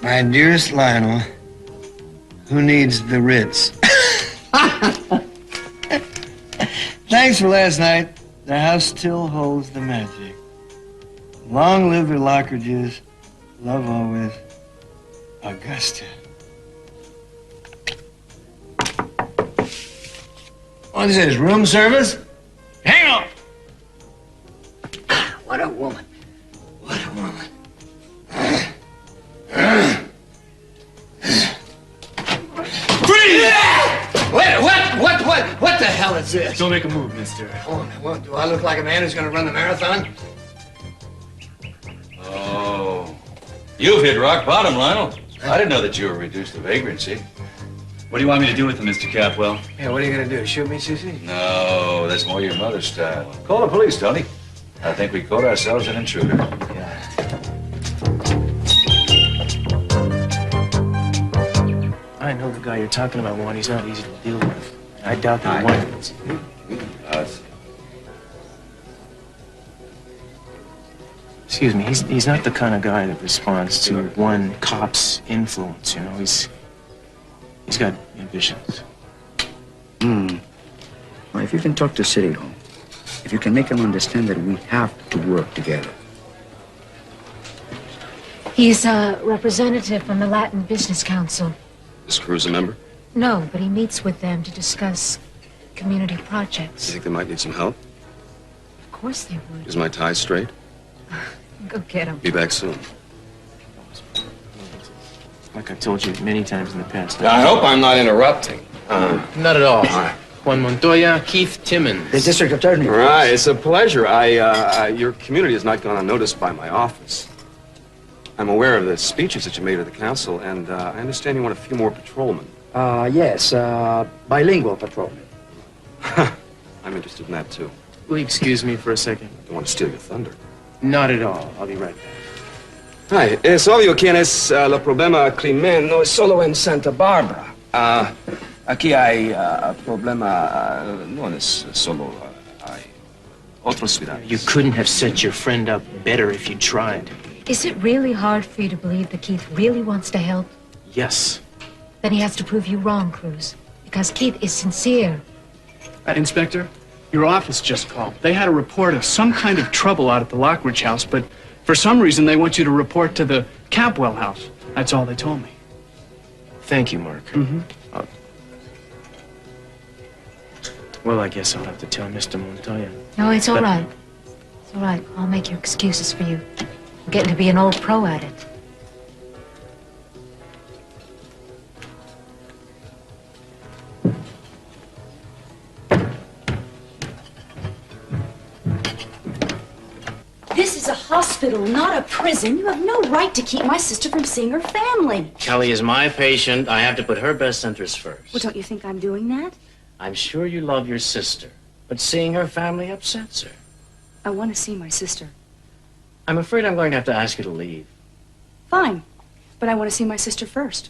My dearest Lionel, who needs the Ritz? Thanks for last night. The house still holds the magic. Long live the Lockridges. Love always, Augusta. What is this, room service? Hang on! What a woman. What a woman. Freeze! What the hell is this? Don't make a move, mister. Oh, well, do I look like a man who's gonna run the marathon? Oh, you've hit rock bottom, Lionel. I didn't know that you were reduced to vagrancy. What do you want me to do with him, Mr. Capwell? Yeah, what are you gonna do? Shoot me, Sissy? No, that's more your mother's style. Call the police, Tony. I think we caught ourselves an intruder. Yeah. I know the guy you're talking about, Juan. He's not easy to deal with. I doubt that one. Excuse me, he's not the kind of guy that responds to one cop's influence, you know. He's got ambitions. Well, if you can talk to City Hall, if you can make them understand that we have to work together. He's a representative from the Latin Business Council. Is Cruz a member? No, but he meets with them to discuss community You projects. think they might need some help? Of course they would. Is my tie straight? Go get him. Be back soon. Like I've told you many times in the past. I hope I'm not interrupting. Not at all. Juan Montoya, Keith Timmons. The district attorney. Right, it's a pleasure. Your community has not gone unnoticed by my office. I'm aware of the speeches that you made at the council, and I understand you want a few more patrolmen. Yes, bilingual patrolman. I'm interested in that, too. Will you excuse me for a second? I don't want to steal your thunder. Not at all. I'll be right back. Hi, es obvio quién es el problema crimen, no es solo en Santa Barbara. Aquí hay problema, no es solo, hay otros ciudades. You couldn't have set your friend up better if you tried. Is it really hard for you to believe that Keith really wants to help? Yes. Then he has to prove you wrong, Cruz. Because Keith is sincere. Inspector, your office just called. They had a report of some kind of trouble out at the Lockridge house, but for some reason they want you to report to the Capwell house. That's all they told me. Thank you, Mark. Well, I guess I'll have to tell Mr. Montoya. No, it's all right. It's all right. I'll make your excuses for you. I'm getting to be an old pro at it. This is a hospital, not a prison. You have no right to keep my sister from seeing her family. Kelly is my patient. I have to put her best interests first. Well, don't you think I'm doing that? I'm sure you love your sister, but seeing her family upsets her. I want to see my sister. I'm afraid I'm going to have to ask you to leave. Fine, but I want to see my sister first.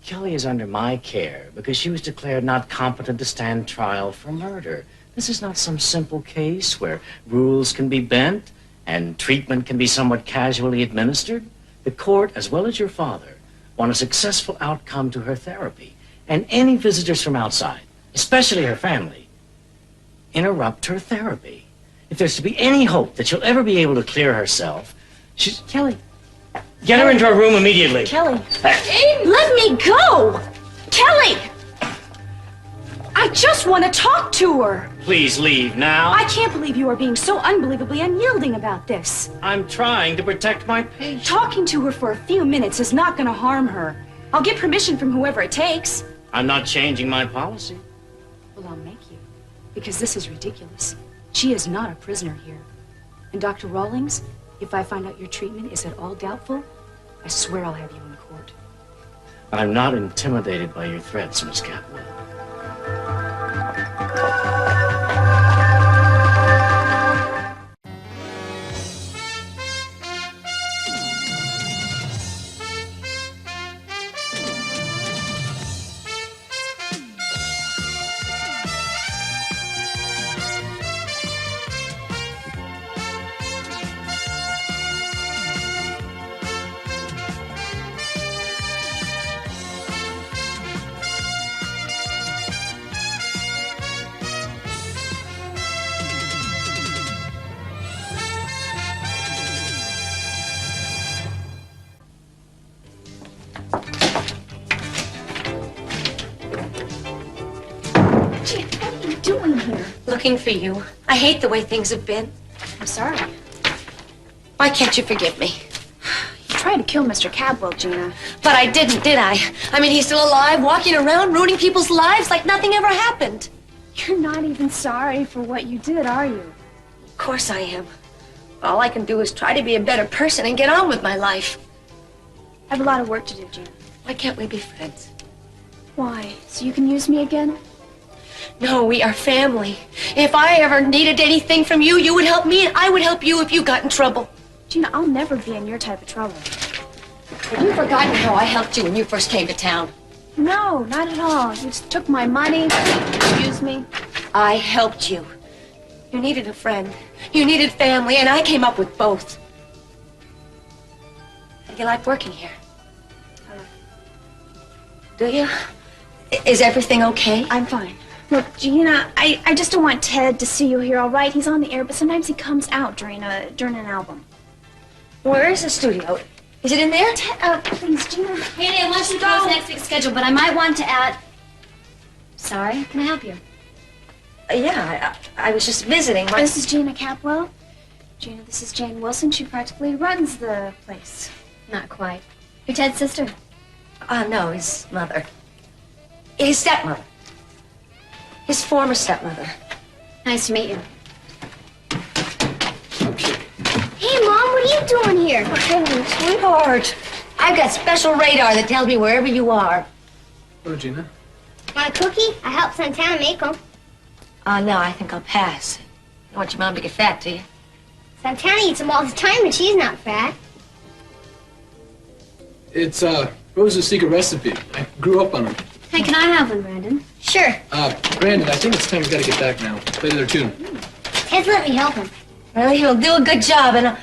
Kelly is under my care because she was declared not competent to stand trial for murder. This is not some simple case where rules can be bent and treatment can be somewhat casually administered. The court, as well as your father, want a successful outcome to her therapy. And any visitors from outside, especially her family, interrupt her therapy. If there's to be any hope that she'll ever be able to clear herself, she's... Kelly. Get her into her room immediately. Kelly. Let me go! Kelly! I just want to talk to her. Please leave now. I can't believe you are being so unbelievably unyielding about this. I'm trying to protect my patient. Talking to her for a few minutes is not going to harm her. I'll get permission from whoever it takes. I'm not changing my policy. Well, I'll make you. Because this is ridiculous. She is not a prisoner here. And Dr. Rawlings, if I find out your treatment is at all doubtful, I swear I'll have you in court. I'm not intimidated by your threats, Miss Capwell. looking for you. I hate the way things have been. I'm sorry. Why can't you forgive me? You tried to kill Mr. Cadwell, Gina. But I didn't, did I? I mean, he's still alive, walking around, ruining people's lives like nothing ever happened. You're not even sorry for what you did, are you? Of course I am. All I can do is try to be a better person and get on with my life. I have a lot of work to do, Gina. Why can't we be friends? Why? So you can use me again? No, we are family. If I ever needed anything from you, you would help me, and I would help you if you got in trouble. Gina, I'll never be in your type of trouble. Have you forgotten how I helped you when you first came to town? No, not at all. You just took my money, used me. I helped you. You needed a friend. You needed family, and I came up with both. How do you like working here? Do you? Is everything okay? I'm fine. Look, Gina, I just don't want Ted to see you here, all right? He's on the air, but sometimes he comes out during an album. Where is the studio? Is it in there? Ted, please, Gina. Haley, I want you to post next week's schedule, but I might want to add... Sorry, can I help you? Yeah, I was just visiting. This is Gina Capwell. Gina, this is Jane Wilson. She practically runs the place. Not quite. You're Ted's sister? No, his mother. His stepmother. His former stepmother. Nice to meet you. Hey, Mom, what are you doing here? Sweetheart, I've got special radar that tells me wherever you are. Hello, Gina. Want a cookie? I helped Santana make them. No, I think I'll pass. You don't want your mom to get fat, do you? Santana eats them all the time, and she's not fat. It's, Rose's secret recipe. I grew up on them. Hey, can I have one, Brandon? Sure. Brandon, I think it's time we gotta get back now. Play to their tune. Ted's let me help him. Well, he'll do a good job, and I'll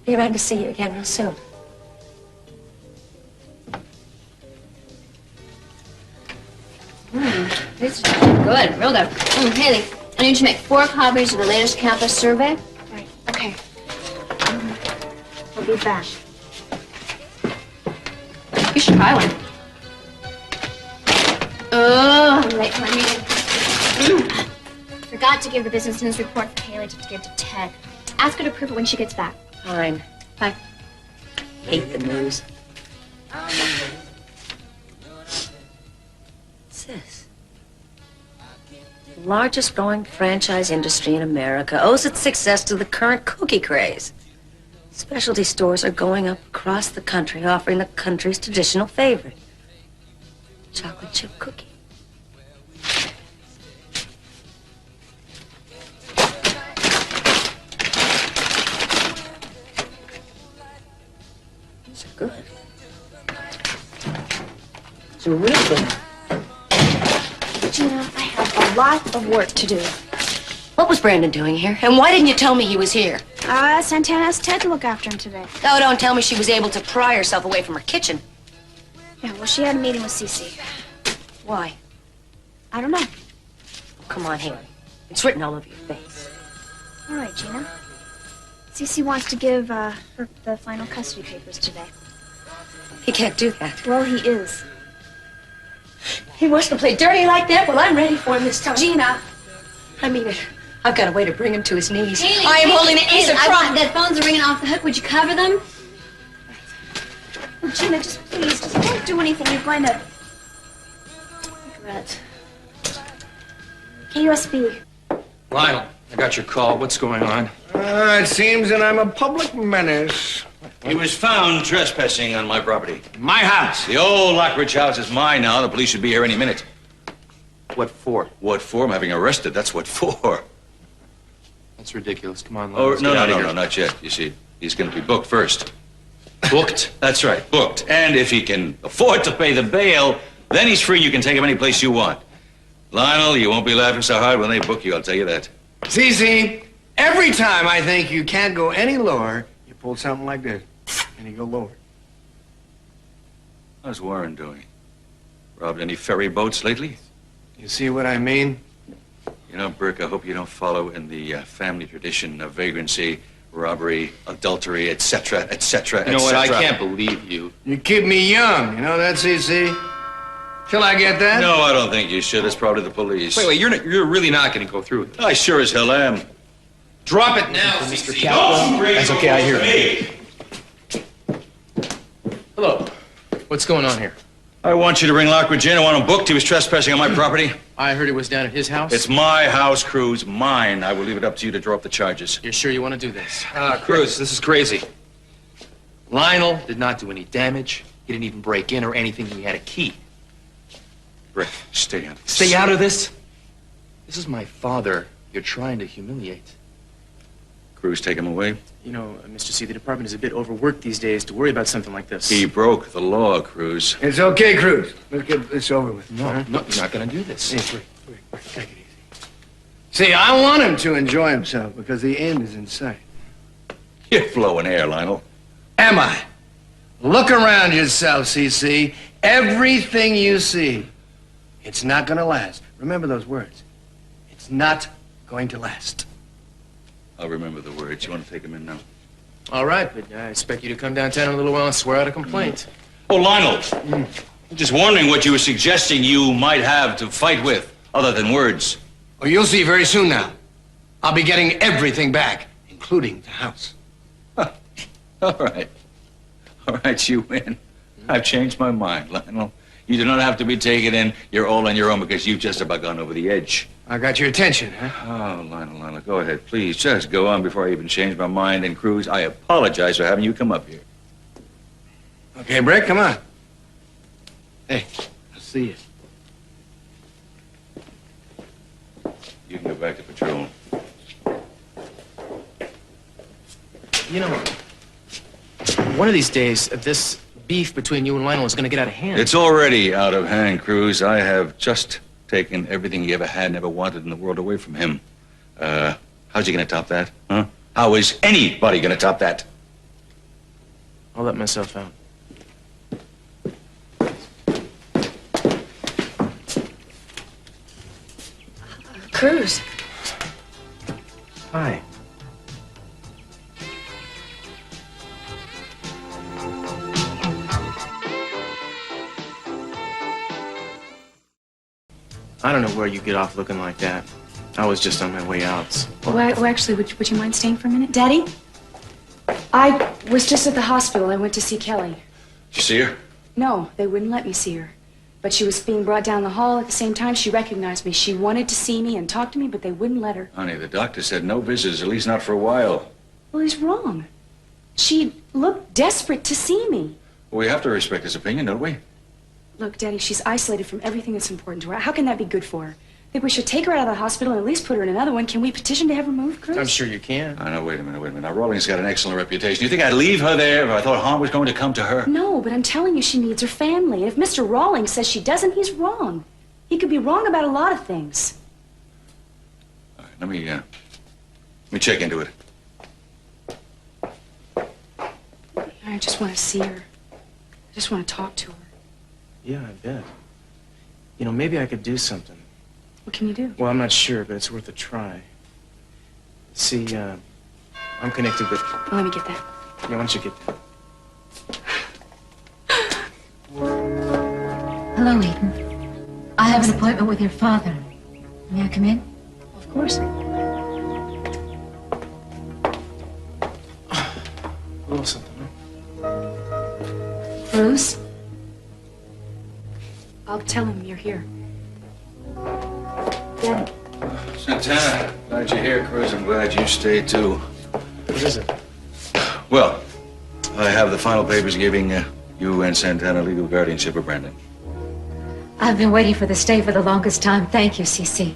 be around to see you again real soon. This is good, real good. Haley, I need you to make 4 copies of the latest campus survey. Right, okay. I'll be back. You should try one. Oh, I'm late for my meeting. Forgot to give the business news report for Haley to give to Ted. Ask her to prove it when she gets back. Fine. Bye. Hate the news. What's this? The largest growing franchise industry in America owes its success to the current cookie craze. Specialty stores are going up across the country, offering the country's traditional favorite, chocolate chip cookie. These are good. These are real good. Gina, I have a lot of work to do. What was Brandon doing here? And why didn't you tell me he was here? Santana asked Ted to look after him today. Oh, don't tell me she was able to pry herself away from her kitchen. Yeah, well, she had a meeting with Cece. Why? I don't know. Come on, Haley. It's written all over your face. All right, Gina. Cece wants to give her the final custody papers today. He can't do that. Well, he is. He wants to play dirty like that? Well, I'm ready for him this time. Gina! I mean it. I've got a way to bring him to his knees. Haley, I am holding the ace of trump. That phones are ringing off the hook. Would you cover them? Oh, Gina, just please, just don't do anything you're going to regret. KUSB. Lionel, I got your call. What's going on? It seems that I'm a public menace. He was found trespassing on my property. My house. The old Lockridge house is mine now. The police should be here any minute. What for? What for? I'm having arrested. That's what for. That's ridiculous. Come on, Oh, let's no, get no, out of no, here. no, not yet. You see, he's going to be booked first. Booked? That's right, booked. And if he can afford to pay the bail, then he's free. You can take him any place you want. Lionel, you won't be laughing so hard when they book you, I'll tell you that. Cece, every time I think you can't go any lower, you pull something like this, and you go lower. How's Warren doing? Robbed any ferry boats lately? You see what I mean? You know, Burke, I hope you don't follow in the family tradition of vagrancy, robbery, adultery, etc., etc., You know what? I can't believe you. You keep me young, you know that, Cece? Shall I get that? No, I don't think you should. It's probably the police. Wait, you're really not going to go through with this. I sure as hell am. Drop it now, Mr. Capwell. That's okay, I hear it. Hello. What's going on here? I want you to bring Lockwood Gina. I want him booked. He was trespassing on my property. I heard it was down at his house. It's my house, Cruz. Mine. I will leave it up to you to draw up the charges. You're sure you want to do this? Cruz, this is crazy. Lionel did not do any damage. He didn't even break in or anything. He had a key. Rick, stay out of this. Stay out of this? This is my father you're trying to humiliate. Cruz, take him away. You know, Mr. C, the department is a bit overworked these days to worry about something like this. He broke the law, Cruz. It's okay, Cruz. Let's get this over with. No, you're not going to do this. Hey, wait. Take it easy. See, I want him to enjoy himself because the end is in sight. You're flowing air, Lionel. Am I? Look around yourself, CC. Everything you see, it's not going to last. Remember those words. It's not going to last. I'll remember the words. You want to take him in now? All right, but I expect you to come downtown in a little while and swear out a complaint. Oh, Lionel. I'm just wondering what you were suggesting you might have to fight with, other than words. Oh, you'll see very soon now. I'll be getting everything back, including the house. All right. All right, you win. I've changed my mind, Lionel. You do not have to be taken in. You're all on your own because you've just about gone over the edge. I got your attention, huh? Oh, Lionel, go ahead. Please, just go on before I even change my mind. And, Cruz, I apologize for having you come up here. Okay, Brick, come on. Hey, I'll see you. You can go back to patrol. You know, one of these days, this beef between you and Lionel is going to get out of hand. It's already out of hand, Cruz. I have just taken everything he ever had and ever wanted in the world away from him. How's he going to top that, huh? How is anybody going to top that? I'll let myself out. Cruz. Hi. I don't know where you get off looking like that. I was just on my way out. Well, actually, would you mind staying for a minute? Daddy? I was just at the hospital. I went to see Kelly. Did you see her? No, they wouldn't let me see her. But she was being brought down the hall at the same time. She recognized me. She wanted to see me and talk to me, but they wouldn't let her. Honey, the doctor said no visitors, at least not for a while. Well, he's wrong. She looked desperate to see me. Well, we have to respect his opinion, don't we? Look, Daddy, she's isolated from everything that's important to her. How can that be good for her? I think we should take her out of the hospital and at least put her in another one. Can we petition to have her moved, Cruz? I'm sure you can. Now, wait a minute. Now, Rawlings got an excellent reputation. You think I'd leave her there if I thought harm was going to come to her? No, but I'm telling you she needs her family. And if Mr. Rawlings says she doesn't, he's wrong. He could be wrong about a lot of things. All right, let me check into it. I just want to see her. I just want to talk to her. Yeah, I bet. You know, maybe I could do something. What can you do? Well, I'm not sure, but it's worth a try. See, I'm connected with... Well, let me get that. Yeah, why don't you get that? Hello, Eden. I have an appointment with your father. May I come in? Of course. A little something, huh? Bruce? I'll tell him you're here. Daddy. Santana, glad you're here, Cruz. I'm glad you stayed, too. What is it? Well, I have the final papers giving you and Santana legal guardianship of Brandon. I've been waiting for this day for the longest time. Thank you, Cece.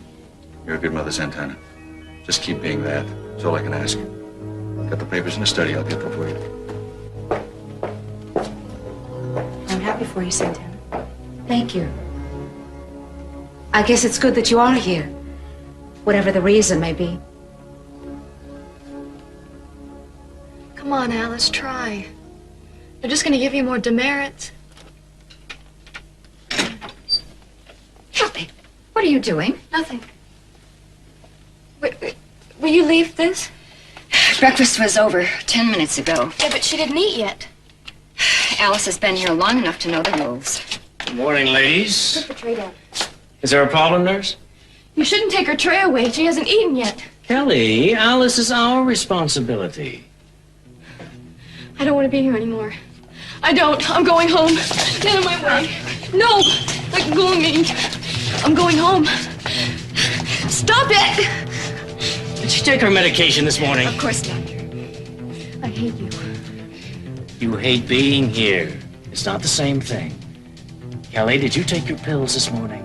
You're a good mother, Santana. Just keep being that. That's all I can ask. Got the papers in the study. I'll get them for you. I'm happy for you, Santana. Thank you. I guess it's good that you are here, whatever the reason may be. Come on, Alice, try. They're just gonna give you more demerits. Hey, what are you doing? Nothing. Will you leave this? Breakfast was over 10 minutes ago. Yeah, but she didn't eat yet. Alice has been here long enough to know the rules. Morning, ladies. Put the tray down. Is there a problem, nurse? You shouldn't take her tray away. She hasn't eaten yet. Kelly, Alice is our responsibility. I don't want to be here anymore. I don't. I'm going home. Get out of my way. No! Let go of me. I'm going home. Stop it! Did she take her medication this morning? Of course, Doctor. I hate you. You hate being here. It's not the same thing. Kelly, did you take your pills this morning?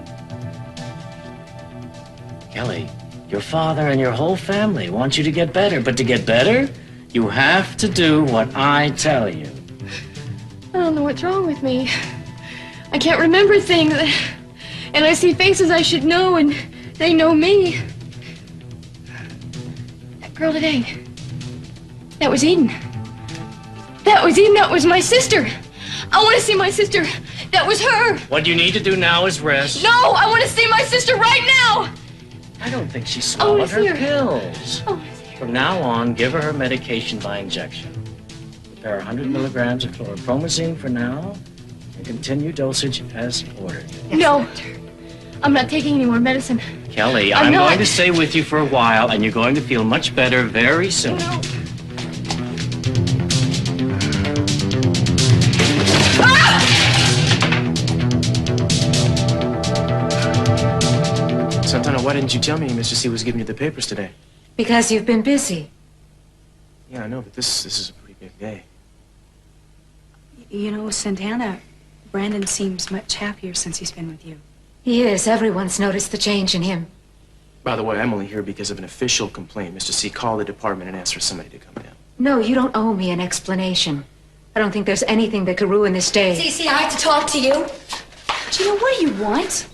Kelly, your father and your whole family want you to get better, but to get better, you have to do what I tell you. I don't know what's wrong with me. I can't remember things. And I see faces I should know, and they know me. That girl today. That was Eden. That was Eden. That was my sister. I want to see my sister. That was her. What you need to do now is rest. No, I want to see my sister right now. I don't think she swallowed her see her. pills. Oh, From now on, give her medication by injection. Prepare 100 milligrams of chlorpromazine for now, and continue dosage as ordered. no. I'm not taking any more medicine. Kelly, I'm I'm not. going to stay with you for a while, and you're going to feel much better very soon. No. Santana, why didn't you tell me Mr. C was giving you the papers today? Because you've been busy. Yeah, I know, but this is a pretty big day. You know, Santana, Brandon seems much happier since he's been with you. He is. Everyone's noticed the change in him. By the way, I'm only here because of an official complaint. Mr. C called the department and asked for somebody to come down. No, you don't owe me an explanation. I don't think there's anything that could ruin this day. Cece, I have to talk to you. Gina, what do you want?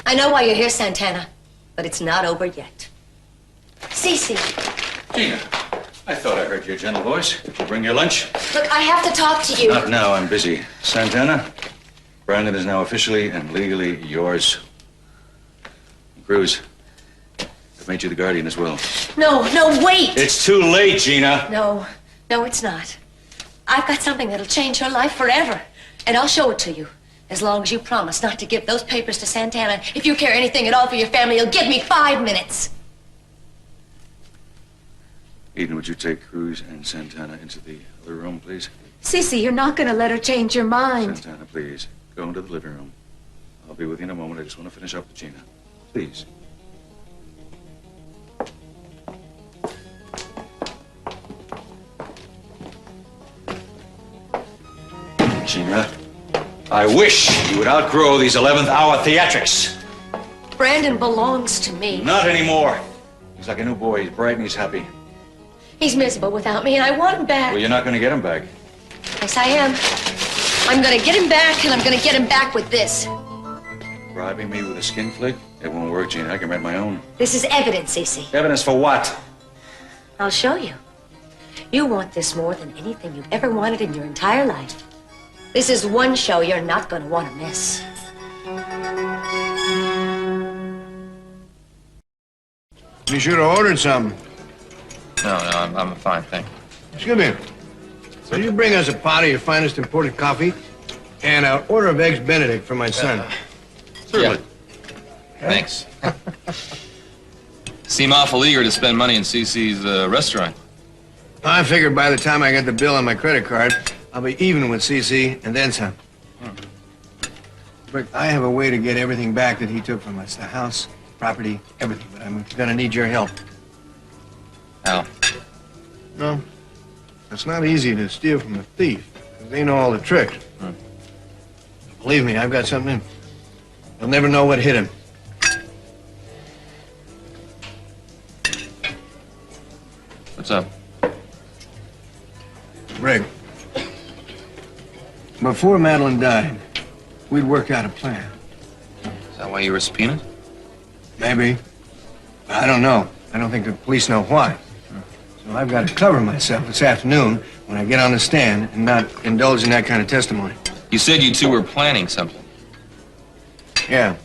I know why you're here, Santana, but it's not over yet. Cece, Gina, I thought I heard your gentle voice. Did you bring your lunch? look, I have to talk to you. Not now, I'm busy. Santana, Brandon is now officially and legally yours. Cruz, I've made you the guardian as well. No, wait. It's too late, Gina. No, it's not. I've got something that'll change her life forever, and I'll show it to you. As long as you promise not to give those papers to Santana. If you care anything at all for your family, you'll give me 5 minutes. Eden, would you take Cruz and Santana into the other room, please? Cece, you're not going to let her change your mind. Santana, please, go into the living room. I'll be with you in a moment. I just want to finish up with Gina. Please. Gina, I wish you would outgrow these 11th hour theatrics. Brandon belongs to me. Not anymore. He's like a new boy. He's bright and he's happy. He's miserable without me, and I want him back. Well, you're not going to get him back. Yes, I am. I'm gonna get him back, and I'm gonna get him back with this. Bribing me with a skin flick? It won't work, Gina. I can write my own. This is evidence, Cece. Evidence for what? I'll show you. You want this more than anything you've ever wanted in your entire life. This is one show you're not gonna want to miss. You should have ordered something. No, I'm fine, thank you. Excuse me. Will you bring us a pot of your finest imported coffee and an order of eggs Benedict for my son? Certainly. Thanks. Seem awful eager to spend money in CC's restaurant. I figured by the time I get the bill on my credit card, I'll be even with CC and then some. But I have a way to get everything back that he took from us. The house, property, everything. But I'm gonna need your help. How? No. It's not easy to steal from a thief. They know all the tricks. Believe me, I've got something in. They'll never know what hit him. What's up? Rick, before Madeline died, we'd work out a plan. Is that why you were subpoenaed? Maybe. I don't know. I don't think the police know why. So I've got to cover myself this afternoon when I get on the stand and not indulge in that kind of testimony. You said you two were planning something. Yeah.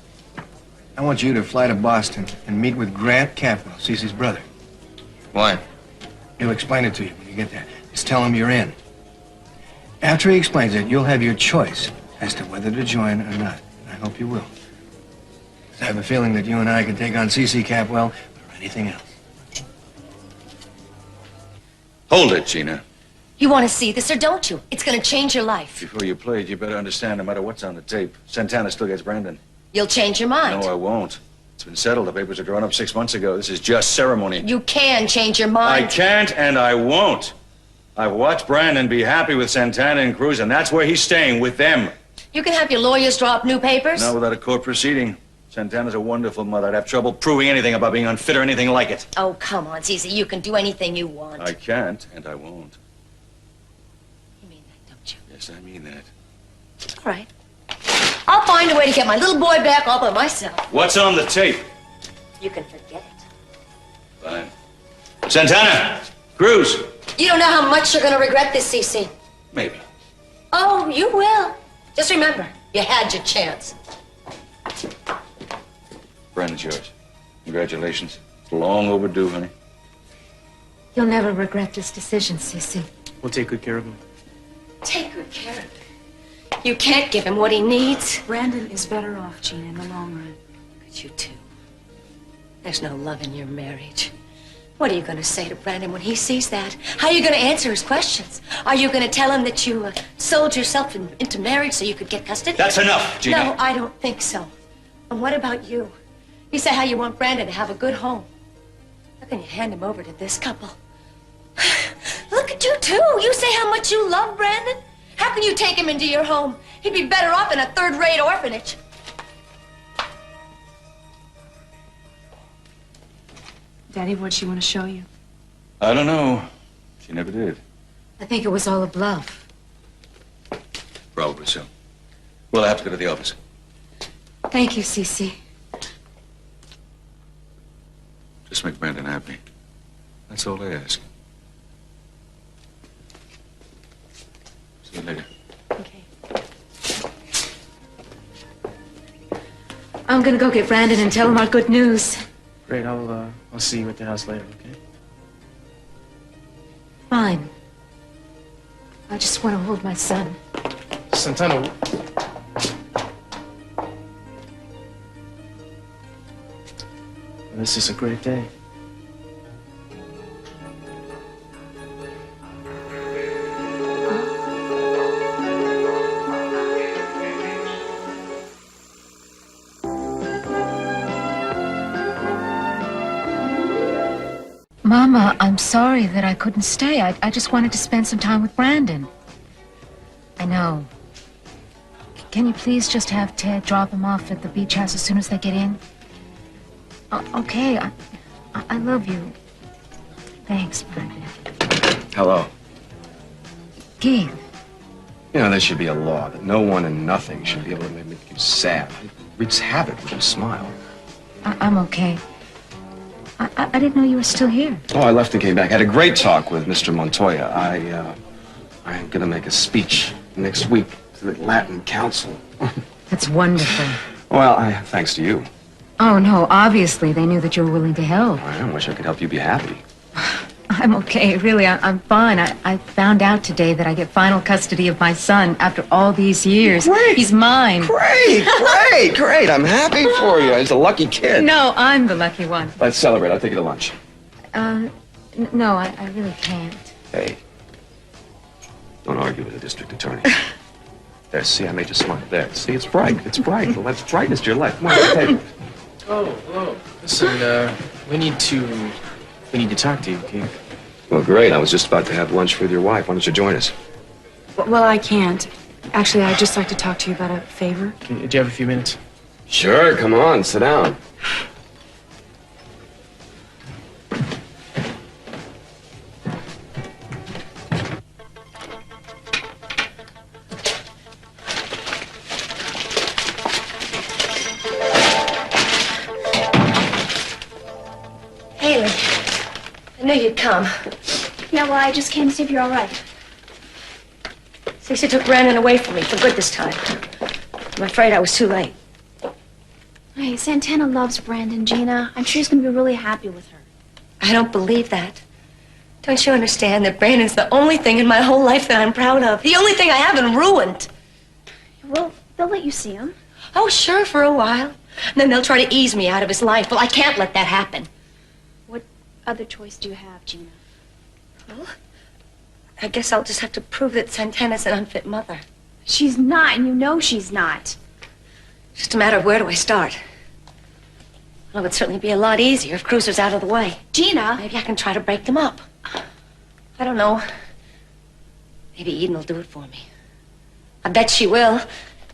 I want you to fly to Boston and meet with Grant Catwell, Cece's brother. Why? He'll explain it to you when you get there. Just tell him you're in. After he explains it, you'll have your choice as to whether to join or not. I hope you will. 'Cause I have a feeling that you and I could take on C.C. Capwell or anything else. Hold it, Gina. You want to see this or don't you? It's going to change your life. Before you play it, you better understand no matter what's on the tape, Santana still gets Brandon. You'll change your mind. No, I won't. It's been settled. The papers are drawn up 6 months ago. This is just ceremony. You can change your I mind. can't and I won't. I've watched Brandon be happy with Santana and Cruz, and that's where he's staying, with them. You can have your lawyers draw up new papers. Not without a court proceeding. Santana's a wonderful mother. I'd have trouble proving anything about being unfit or anything like it. Oh, come on, Zizi. You can do anything you want. I can't and I won't. You mean that, don't you? Yes, I mean that. All right. I'll find a way to get my little boy back all by myself. What's on the tape? You can forget it. Fine. Santana! Cruz! You don't know how much you're going to regret this, Cece. Maybe. Oh, you will. Just remember, you had your chance. Brandon's yours. Congratulations. It's long overdue, honey. You'll never regret this decision, Cece. We'll take good care of him. Take good care of him. You can't give him what he needs. Brandon is better off, Gina, in the long run. But you too. There's no love in your marriage. What are you going to say to Brandon when he sees that? How are you going to answer his questions? Are you going to tell him that you sold yourself into marriage so you could get custody? That's enough, Gina. No, I don't think so. And what about you? You say how you want Brandon to have a good home. How can you hand him over to this couple? Look at you, too. You say how much you love Brandon. How can you take him into your home? He'd be better off in a third-rate orphanage. Daddy, what'd she want to show you? I don't know. She never did. I think it was all a bluff. Probably so. Well, I have to go to the office. Thank you, Cece. Just make Brandon happy. That's all I ask. See you later. Okay. I'm gonna go get Brandon and tell him our good news. Great, I'll see you at the house later, okay? Fine. I just want to hold my son. Santana. This is a great day. Mama, I'm sorry that I couldn't stay. I just wanted to spend some time with Brandon. I know. Can you please just have Ted drop him off at the beach house as soon as they get in? Okay, I love you. Thanks, Brandon. Hello. Keith. You know, there should be a law that no one and nothing should be able to make you sad. We just have it with a smile. I'm okay. I didn't know you were still here. Oh, I left and came back. I had a great talk with Mr. Montoya. I'm gonna make a speech next week to the Latin Council. That's wonderful. Well, thanks to you. Oh, no, obviously they knew that you were willing to help. I wish I could help you be happy. I'm okay, really, I'm fine. I found out today that I get final custody of my son after all these years. Great. He's mine. Great. I'm happy for you. He's a lucky kid. No, I'm the lucky one. Let's celebrate. I'll take you to lunch. No, I really can't. Hey, don't argue with the district attorney. There, see, I made you smile. There, see, it's bright. It's bright. Well, that's brightness to your life. Come on, take it. Oh, hello. Listen, we need to talk to you, Keith. Well, great. I was just about to have lunch with your wife. Why don't you join us? Well, I can't. Actually, I'd just like to talk to you about a favor. Do you have a few minutes? Sure, come on, sit down. Haley, I knew you'd come. Yeah, well, I just came to see if you're all right. Cece took Brandon away from me for good this time. I'm afraid I was too late. Hey, Santana loves Brandon, Gina. I'm sure he's going to be really happy with her. I don't believe that. Don't you understand that Brandon's the only thing in my whole life that I'm proud of? The only thing I haven't ruined. well, they'll let you see him. Oh, sure, for a while. And then they'll try to ease me out of his life. Well, I can't let that happen. What other choice do you have, Gina? Well, I guess I'll just have to prove that Santana's an unfit mother. She's not, and you know she's not. Just a matter of where do I start? Well, it would certainly be a lot easier if Cruz was out of the way. Gina! Maybe I can try to break them up. I don't know. Maybe Eden will do it for me. I bet she will.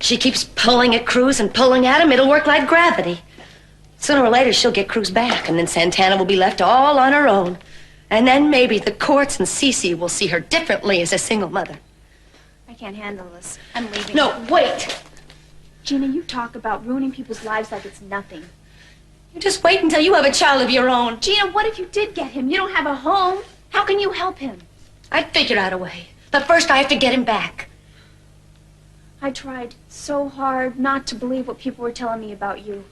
She keeps pulling at Cruz and pulling at him. It'll work like gravity. Sooner or later, she'll get Cruz back, and then Santana will be left all on her own. And then maybe the courts and Cece will see her differently as a single mother. I can't handle this. I'm leaving. No, wait! Gina, you talk about ruining people's lives like it's nothing. You just wait until you have a child of your own. Gina, what if you did get him? You don't have a home. How can you help him? I'd figure out a way. But first, I have to get him back. I tried so hard not to believe what people were telling me about you.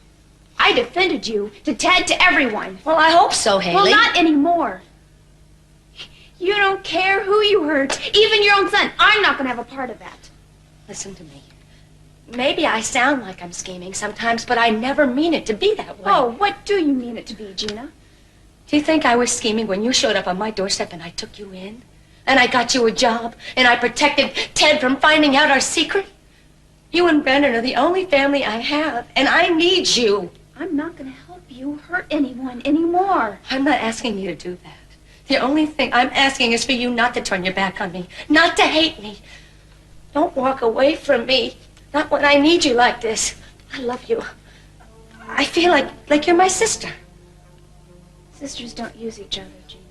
I defended you to Ted, to everyone. Well, I hope so, Haley. Well, not anymore. You don't care who you hurt, even your own son. I'm not going to have a part of that. Listen to me. Maybe I sound like I'm scheming sometimes, but I never mean it to be that way. Oh, what do you mean it to be, Gina? Do you think I was scheming when you showed up on my doorstep and I took you in? And I got you a job, and I protected Ted from finding out our secret? You and Brendan are the only family I have, and I need you. I'm not going to help you hurt anyone anymore. I'm not asking you to do that. The only thing I'm asking is for you not to turn your back on me, not to hate me. Don't walk away from me. Not when I need you like this. I love you. I feel like you're my sister. Sisters don't use each other, Gina.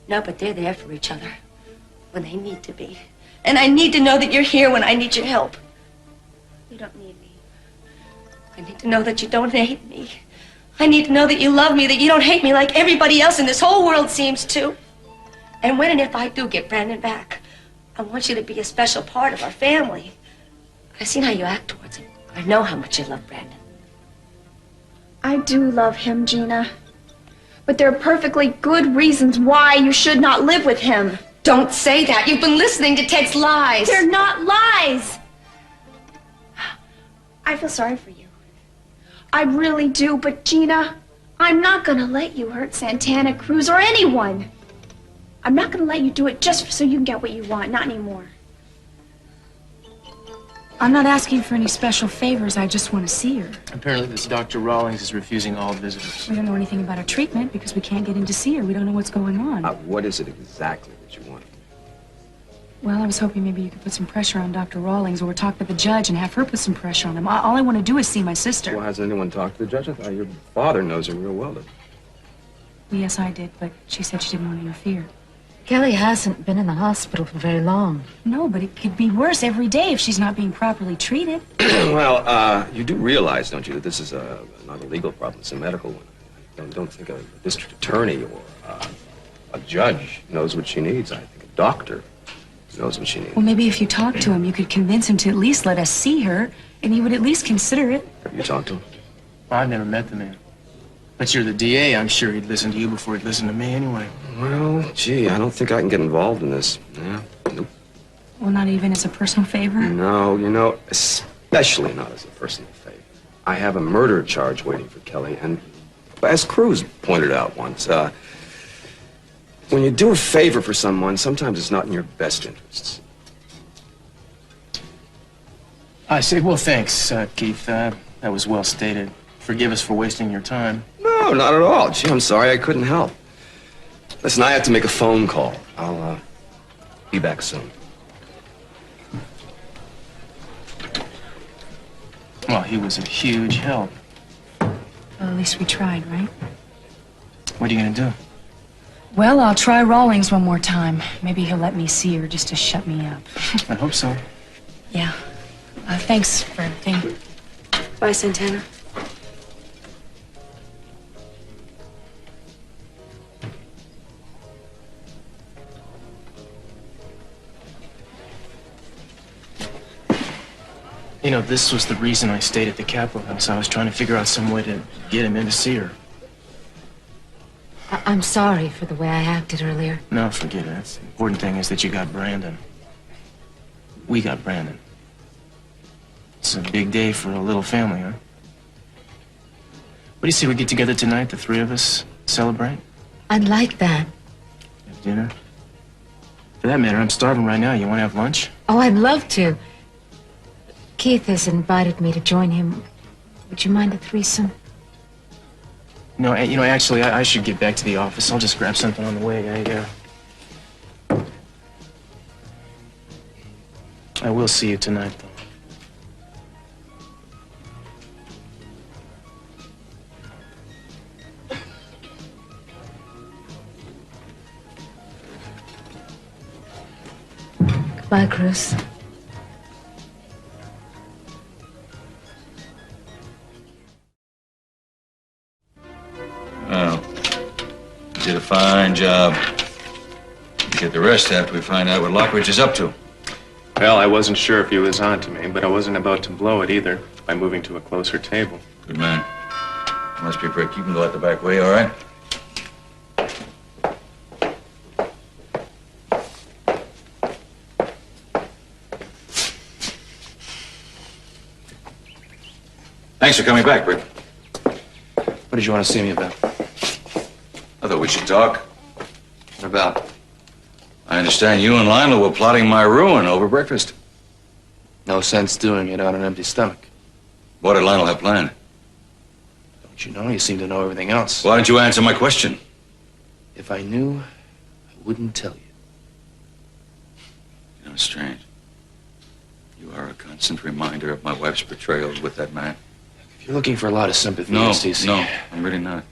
No, but they're there for each other when they need to be. And I need to know that you're here when I need your help. You don't need me. I need to know that you don't hate me. I need to know that you love me, that you don't hate me like everybody else in this whole world seems to. And when and if I do get Brandon back, I want you to be a special part of our family. I've seen how you act towards him. I know how much you love Brandon. I do love him, Gina. But there are perfectly good reasons why you should not live with him. Don't say that. You've been listening to Ted's lies. They're not lies. I feel sorry for you. I really do, but Gina, I'm not gonna let you hurt Santana, Cruz, or anyone. I'm not gonna let you do it just so you can get what you want, not anymore. I'm not asking for any special favors. I just want to see her. Apparently this Dr. Rawlings is refusing all visitors. We don't know anything about her treatment because we can't get in to see her. We don't know what's going on. What is it exactly that you want? Well, I was hoping maybe you could put some pressure on Dr. Rawlings or talk to the judge and have her put some pressure on him. All I want to do is see my sister. Well, hasn't anyone talked to the judge? I thought your father knows her real well. Yes, I did, but she said she didn't want to interfere. Kelly hasn't been in the hospital for very long. No, but it could be worse every day if she's not being properly treated. Well, you do realize, don't you, that this is not a legal problem. It's a medical one. I don't think a district attorney or a judge knows what she needs. I think a doctor knows what she needs. Well, maybe if you talk to him, you could convince him to at least let us see her, and he would at least consider it. Have you talked to him? I've never met the man. But you're the DA. I'm sure he'd listen to you before he'd listen to me anyway. Well, gee, I don't think I can get involved in this. Yeah, nope. Well, not even as a personal favor? No, you know, especially not as a personal favor. I have a murder charge waiting for Kelly, and as Cruz pointed out once, when you do a favor for someone, sometimes it's not in your best interests. I say, well, thanks, Keith. That was well stated. Forgive us for wasting your time. No, not at all. Gee, I'm sorry I couldn't help. Listen, I have to make a phone call. I'll be back soon. Well, he was a huge help. Well, at least we tried, right? What are you gonna do? Well, I'll try Rawlings one more time. Maybe he'll let me see her just to shut me up. I hope so. Yeah. Thanks for everything. Bye, Santana. You know, this was the reason I stayed at the Capitol House. I was trying to figure out some way to get him in to see her. I'm sorry for the way I acted earlier. No, forget it. The important thing is that you got Brandon. We got Brandon. It's a big day for a little family, huh? What do you say we get together tonight, the three of us, celebrate? I'd like that. Have dinner? For that matter, I'm starving right now. You want to have lunch? Oh, I'd love to. Keith has invited me to join him. Would you mind a threesome? No, actually, I should get back to the office. I'll just grab something on the way. I will see you tonight, though. Goodbye, Cruz. Well, you did a fine job. We'll get the rest after we find out what Lockridge is up to. Well, I wasn't sure if he was on to me, but I wasn't about to blow it either by moving to a closer table. Good man. Must be a brick. You can go out the back way, all right? Thanks for coming back, Brick. What did you want to see me about? I thought we should talk. What about? I understand you and Lionel were plotting my ruin over breakfast. No sense doing it on an empty stomach. What did Lionel have planned? Don't you know? You seem to know everything else. Why don't you answer my question? If I knew, I wouldn't tell you. You know, it's strange. You are a constant reminder of my wife's betrayal with that man. If you're looking for a lot of sympathy, No, Stacey. no, I'm really not.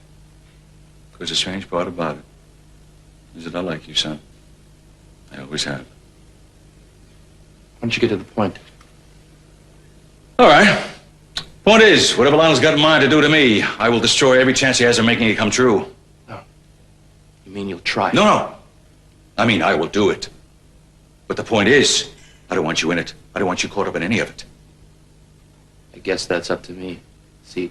Because the strange part about it is that I like you, son. I always have. Why don't you get to the point? All right. Point is, whatever Lionel's got in mind to do to me, I will destroy every chance he has of making it come true. No. You mean you'll try? No. I mean, I will do it. But the point is, I don't want you in it. I don't want you caught up in any of it. I guess that's up to me. See?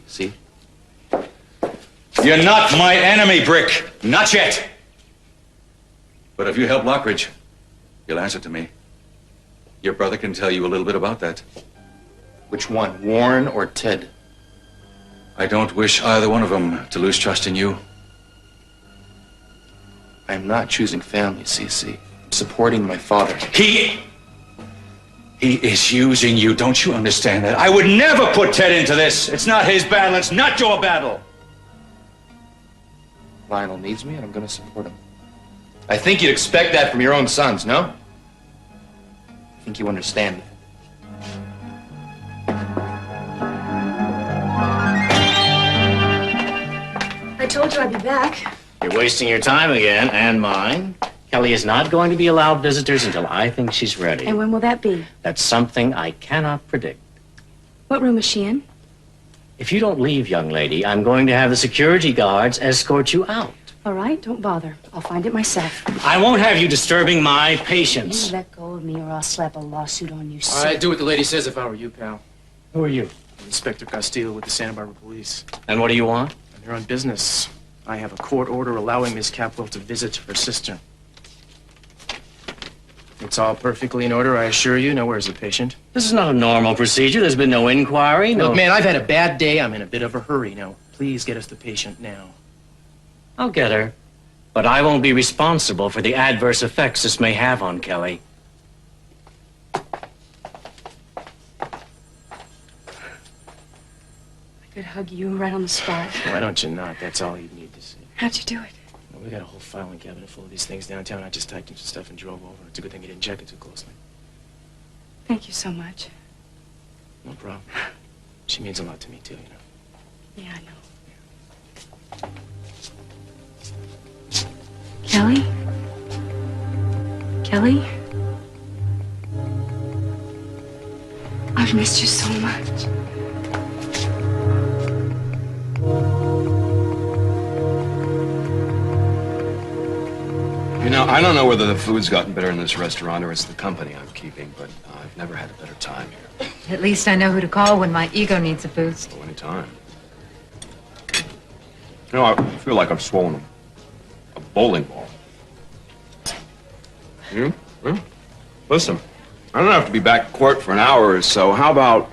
You're not my enemy, Brick. Not yet. But if you help Lockridge, you'll answer to me. Your brother can tell you a little bit about that. Which one, Warren or Ted? I don't wish either one of them to lose trust in you. I'm not choosing family, CC. I'm supporting my father. He is using you. Don't you understand that? I would never put Ted into this. It's not his battle. It's not your battle. Lionel needs me, and I'm going to support him. I think you'd expect that from your own sons, no? I think you understand that. I told you I'd be back. You're wasting your time again, and mine. Kelly is not going to be allowed visitors until I think she's ready. And when will that be? That's something I cannot predict. What room is she in? If you don't leave, young lady, I'm going to have the security guards escort you out. All right, don't bother. I'll find it myself. I won't have you disturbing my patients. You let go of me or I'll slap a lawsuit on you, All right, do what the lady says if I were you, pal. Who are you? Inspector Castillo with the Santa Barbara Police. And what do you want? I'm here on business. I have a court order allowing Miss Capwell to visit her sister. It's all perfectly in order, I assure you. Now, where's the patient? This is not a normal procedure. There's been no inquiry, no... Look, man, I've had a bad day. I'm in a bit of a hurry. Now, please get us the patient now. I'll get her. But I won't be responsible for the adverse effects this may have on Kelly. I could hug you right on the spot. Why don't you not? That's all you need to see. How'd you do it? We got a whole filing cabinet full of these things downtown. I just typed in some stuff and drove over. It's a good thing you didn't check it too closely. Thank you so much. No problem. She means a lot to me, too, you know. Yeah, I know. Kelly? Kelly? I've missed you so much. You know, I don't know whether the food's gotten better in this restaurant or it's the company I'm keeping, but I've never had a better time here. At least I know who to call when my ego needs a boost. Oh, any time. You know, I feel like I've swollen a bowling ball. You? Well, listen, I don't have to be back at court for an hour or so. How about,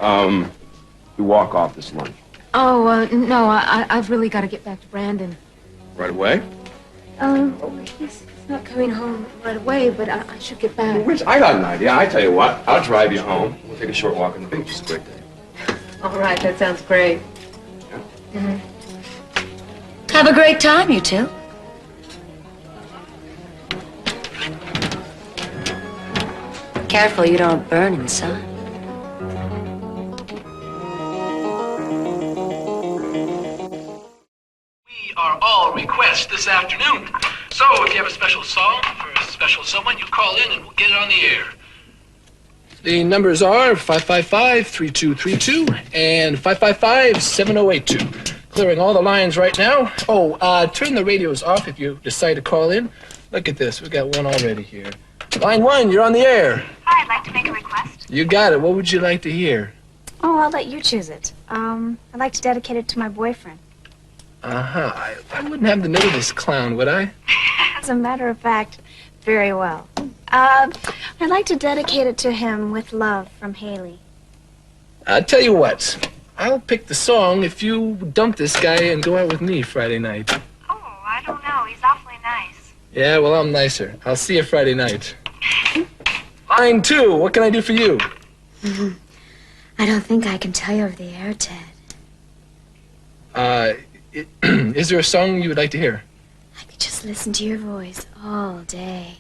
you walk off this lunch? Oh, no, I've really got to get back to Brandon. Right away? He's not coming home right away, but I should get back. I got an idea. I tell you what, I'll drive you home. We'll take a short walk on the beach. It's a great day. All right, that sounds great. Mm-hmm. Have a great time, you two. Careful you don't burn in the sun. We are all requests this afternoon. So if you have a special song for a special someone, you call in and we'll get it on the air. The numbers are 555-3232 and 555-7082. Clearing all the lines right now. Oh, turn the radios off if you decide to call in. Look at this. We've got one already here. Line 1, you're on the air. Hi, I'd like to make a request. You got it. What would you like to hear? Oh, I'll let you choose it. I'd like to dedicate it to my boyfriend. Uh-huh. I wouldn't have the know this clown, would I? As a matter of fact, very well. I'd like to dedicate it to him with love from Haley. I'll tell you what. I'll pick the song if you dump this guy and go out with me Friday night. Oh, I don't know. He's awfully nice. Yeah, well, I'm nicer. I'll see you Friday night. Line 2, what can I do for you? I don't think I can tell you over the air, Ted. Is there a song you would like to hear? I could just listen to your voice all day.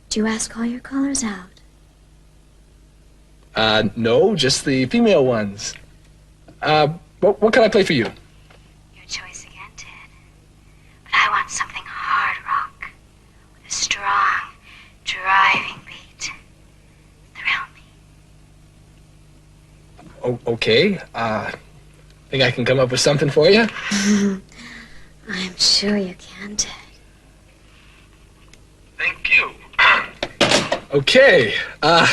Do you ask all your callers out? No, just the female ones. What can I play for you? Your choice again, Ted. But I want something hard rock with a strong, driving beat. Thrill me. Okay. Think I can come up with something for you? I'm sure you can, Ted. Thank you. Okay. All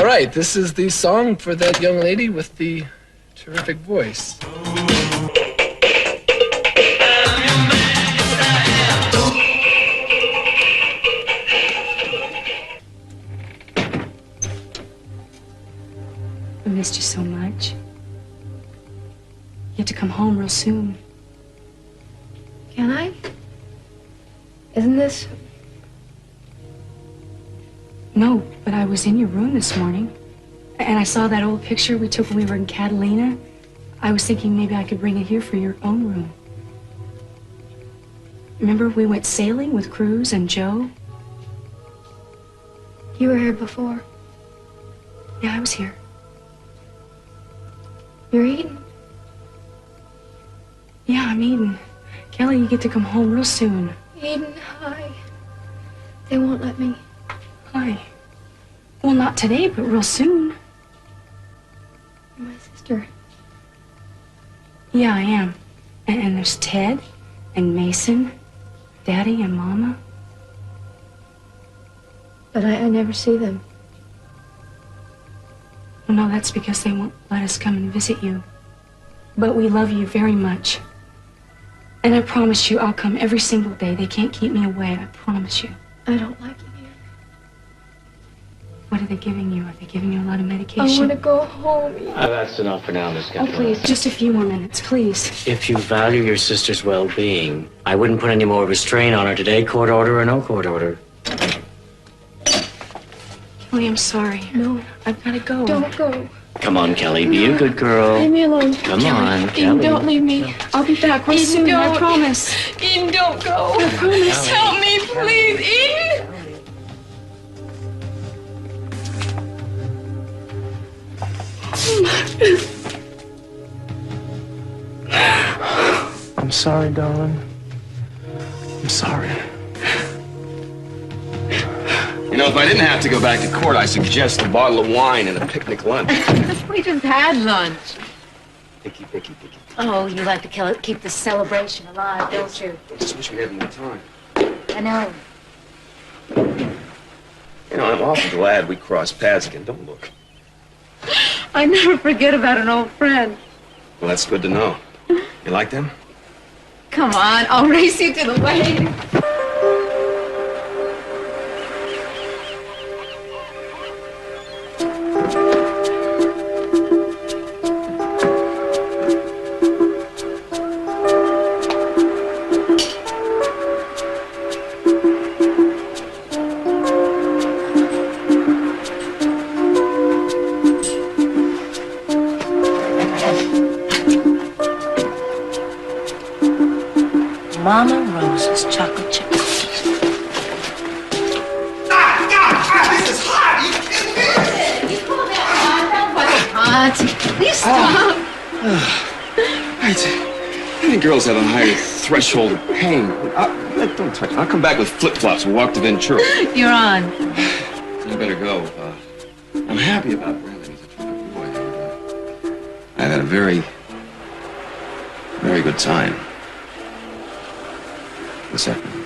right, this is the song for that young lady with the terrific voice. I missed you so much. You have to come home real soon. Can I? Isn't this... No, but I was in your room this morning, and I saw that old picture we took when we were in Catalina. I was thinking maybe I could bring it here for your own room. Remember we went sailing with Cruz and Joe? You were here before. Yeah, I was here. You're eating? Yeah, I'm Eden. Kelly, you get to come home real soon. Eden, hi. They won't let me. Hi. Well, not today, but real soon. You're my sister. Yeah, I am. And there's Ted and Mason, Daddy and Mama. But I never see them. Well, no, that's because they won't let us come and visit you. But we love you very much. And I promise you I'll come every single day. They can't keep me away, I promise you. I don't like it here. What are they giving you? Are they giving you a lot of medication? I want to go home. That's enough for now, Miss Oh, Capuano. please, just a few more minutes, please. If you value your sister's well-being, I wouldn't put any more restraint on her today, court order or no court order. Kelly, I'm sorry. No. I've got to go. Don't go. Come on, Kelly, be a good girl. Leave me alone. Come on, Eden, Kelly. don't leave me. I'll be back real Eden, soon, I don't. promise. Eden, don't go. I promise. Help me, please. Eden! I'm sorry, darling. I'm sorry. You know, if I didn't have to go back to court, I suggest a bottle of wine and a picnic lunch. We just had lunch. Picky. Oh, you like to keep the celebration alive, don't you? I just wish we had more time. I know. You know, I'm awful glad we crossed paths again. Don't look. I never forget about an old friend. Well, that's good to know. You like them? Come on, I'll race you to the wedding. delicious chocolate chip cookies. This is hot! You call that hot? That wasn't hot. Please stop. I think girls have a higher threshold of pain. Don't touch me. I'll come back with flip-flops and walk to Ventura. You're on. I better go. I'm happy about Brandon. He's a terrific boy. I've had a very, very good time this afternoon.